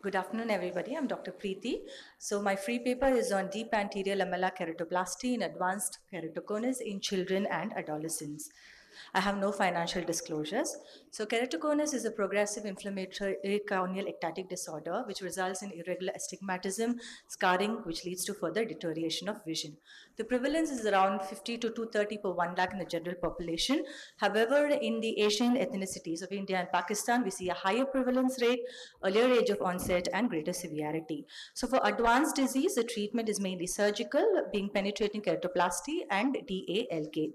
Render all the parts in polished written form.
Good afternoon, everybody. I'm Dr. Preethi. So my free paper is on deep anterior lamellar keratoplasty in advanced keratoconus in children and adolescents. I have no financial disclosures. So keratoconus is a progressive inflammatory corneal ectatic disorder which results in irregular astigmatism, scarring, which leads to further deterioration of vision. The prevalence is around 50 to 230 per 1 lakh in the general population. However, in the Asian ethnicities of India and Pakistan, we see a higher prevalence rate, earlier age of onset, and greater severity. So for advanced disease, the treatment is mainly surgical, being penetrating keratoplasty and DALK.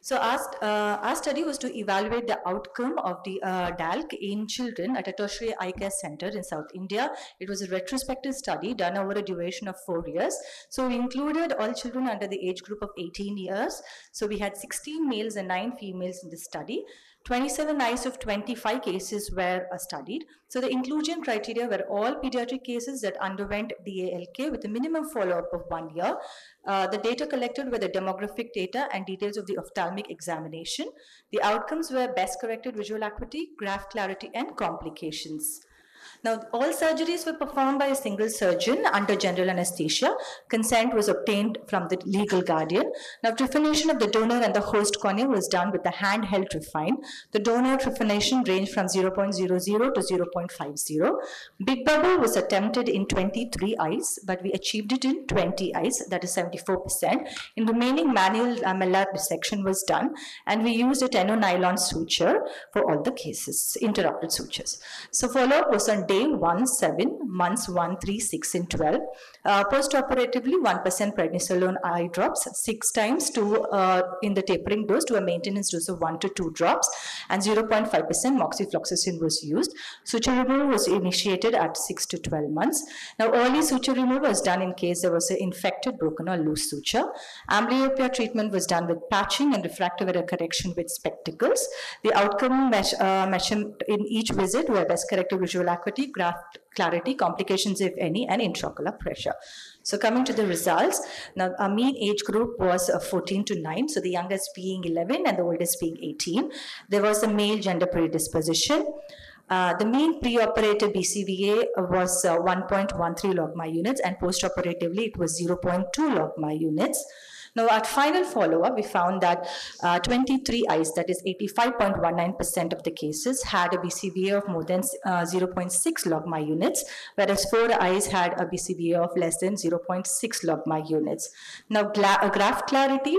So our study was to evaluate the outcome of the DALK in children at a tertiary eye care center in South India. It was a retrospective study done over a duration of 4 years. So we included all children under the age group of 18 years. So we had 16 males and 9 females in the study. 27 eyes of 25 cases were studied. So the inclusion criteria were all pediatric cases that underwent DALK with a minimum follow-up of 1 year. The data collected were the demographic data and details of the ophthalmic examination. The outcomes were best corrected visual acuity, graft clarity, and complications. Now, all surgeries were performed by a single surgeon under general anesthesia. Consent was obtained from the legal guardian. Now, trephination of the donor and the host cornea was done with the handheld trephine. The donor trephination ranged from 0.00 to 0.50. Big bubble was attempted in 23 eyes, but we achieved it in 20 eyes, that is 74%. In remaining, manual lamellar dissection was done, and we used a tenonylon suture for all the cases, interrupted sutures. So follow-up was on day 1, 7, months 1, 3, 6, and 12. Post-operatively, 1% prednisolone eye drops, 6 times in the tapering dose to a maintenance dose of 1 to 2 drops, and 0.5% moxifloxacin was used. Suture removal was initiated at 6 to 12 months. Now, early suture removal was done in case there was an infected, broken, or loose suture. Amblyopia treatment was done with patching and refractive error correction with spectacles. The outcome measured in each visit were best corrected visual acuity, graft clarity, complications if any, and intraocular pressure. So coming to the results, now our mean age group was 14 to 9, so the youngest being 11 and the oldest being 18. There was a male gender predisposition. The mean preoperative BCVA was 1.13 logMAR units, and postoperatively it was 0.2 logMAR units. Now, at final follow-up, we found that 23 eyes, that is 85.19% of the cases, had a BCVA of more than 0.6 logMAR units, whereas 4 eyes had a BCVA of less than 0.6 logMAR units. Now, graft clarity,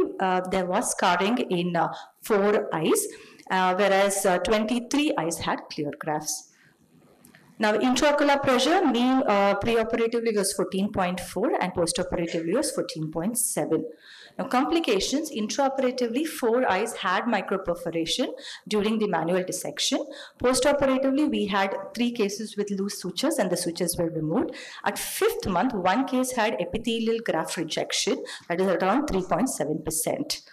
there was scarring in 4 eyes, whereas 23 eyes had clear grafts. Now, intraocular pressure, mean preoperatively was 14.4 and postoperatively was 14.7. Now, complications, intraoperatively, 4 eyes had microperforation during the manual dissection. Postoperatively, we had 3 cases with loose sutures and the sutures were removed. At 5th month, 1 case had epithelial graft rejection, that is around 3.7%.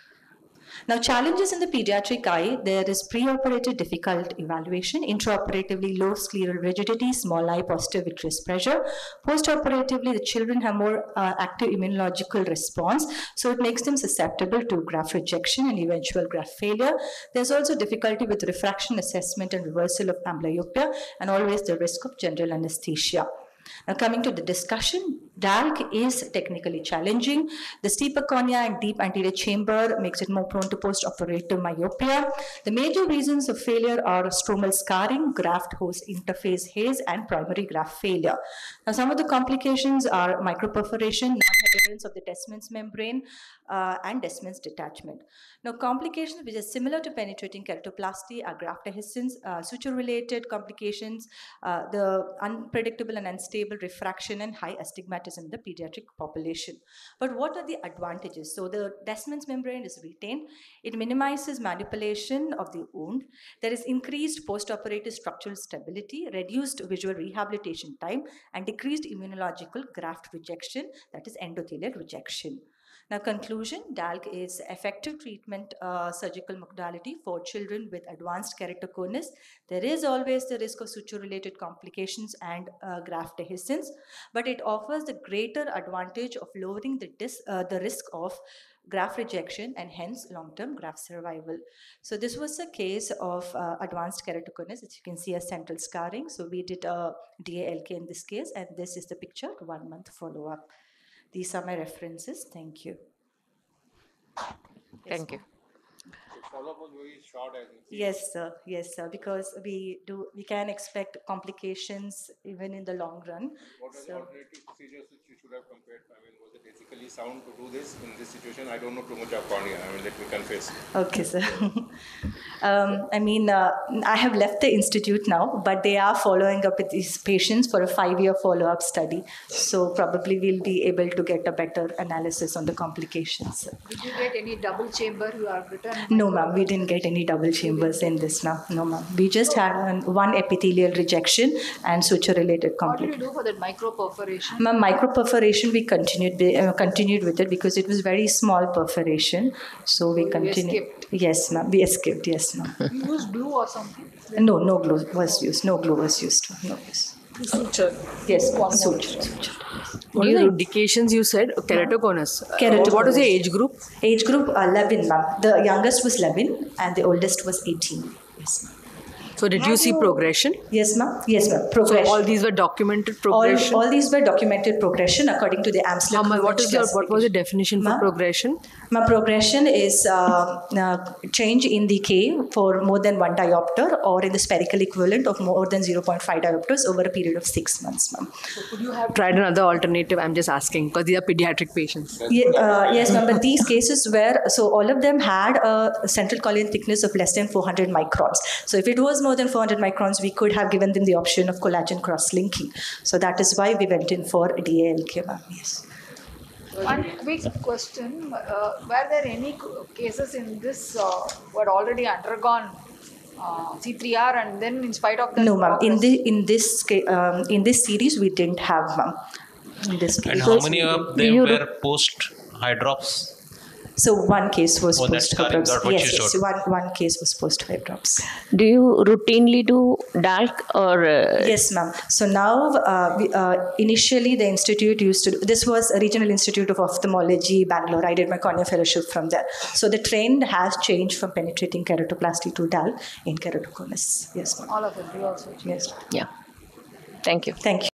Now, challenges in the pediatric eye, there is preoperative difficult evaluation, intraoperatively low scleral rigidity, small eye positive vitreous pressure. Postoperatively, the children have more active immunological response, so it makes them susceptible to graft rejection and eventual graft failure. There's also difficulty with refraction assessment and reversal of amblyopia, and always the risk of general anesthesia. Now, coming to the discussion, DALK is technically challenging. The steeper cornea and deep anterior chamber makes it more prone to post-operative myopia. The major reasons of failure are stromal scarring, graft-host interface haze, and primary graft failure. Now, some of the complications are microperforation, non-adherence of the Descemet's membrane, and Descemet's detachment. Now, complications which are similar to penetrating keratoplasty are graft adhesions, suture-related complications, the unpredictable and unstable refraction, and high astigmatism in the pediatric population. But what are the advantages? So the Descemet's membrane is retained. It minimizes manipulation of the wound. There is increased postoperative structural stability, reduced visual rehabilitation time, and decreased immunological graft rejection, that is endothelial rejection. Now, conclusion, DALK is effective treatment surgical modality for children with advanced keratoconus. There is always the risk of suture-related complications and graft dehiscence, but it offers the greater advantage of lowering the risk of graft rejection and hence long-term graft survival. So this was a case of advanced keratoconus. As you can see, a central scarring. So we did a DALK in this case, and this is the picture, 1 month follow-up. These are my references. Thank you. Thank you. Follow-up was very short, I think. Yes, sir. Yes, sir. Because we can expect complications even in the long run. What are the alternative procedures which you should have compared? I mean, was it ethically sound to do this in this situation? I don't know too much of cornea. I mean, let me confess. Okay, sir. I have left the institute now, but they are following up with these patients for a 5-year follow-up study. So probably we'll be able to get a better analysis on the complications. Did you get any double chamber you have written? No, ma'am. We didn't get any double chambers in this, ma'am. No, ma'am. We just had one epithelial rejection and suture-related complications. What did you do for that microperforation? Ma'am, microperforation, we continued with it because it was very small perforation. So we continued. You escaped? Yes, ma'am. We escaped. Yes, ma'am. You used glue or something? No glue was used. No glue was used. No. Suture. Yes, suture. What are the indications you said? Keratoconus. Keratoconus. What was the age group? Age group 11, ma'am. The youngest was 11 and the oldest was 18. Yes, ma'am. So did you see progression? Yes, ma'am. Yes, ma'am. Progression. So all these were documented progression? All these were documented progression according to the Amsler. What was the definition for progression? My progression is change in the K for more than 1 diopter or in the spherical equivalent of more than 0.5 diopters over a period of 6 months, ma'am. So could you have tried another alternative? I'm just asking because these are pediatric patients. Yes, ma'am. But these cases were, so all of them had a central column thickness of less than 400 microns. So if it was more than 400 microns, we could have given them the option of collagen cross-linking. So that is why we went in for DALK, ma'am. Yes. One quick question, were there any cases in this who had already undergone C3R and then in spite of that? No, ma'am. In this series, we didn't have, ma'am. In this case. And how many of them were post-hydrops? So one case was post-hydrops. Yes, one case was post-hydrops. Do you routinely do DALK or? Yes, ma'am. So now, initially the institute used to, this was a Regional Institute of Ophthalmology, Bangalore. I did my cornea fellowship from there. So the trend has changed from penetrating keratoplasty to DALK in keratoconus. Yes, ma'am. All of them, you also changed. Yes. Yeah. Thank you. Thank you.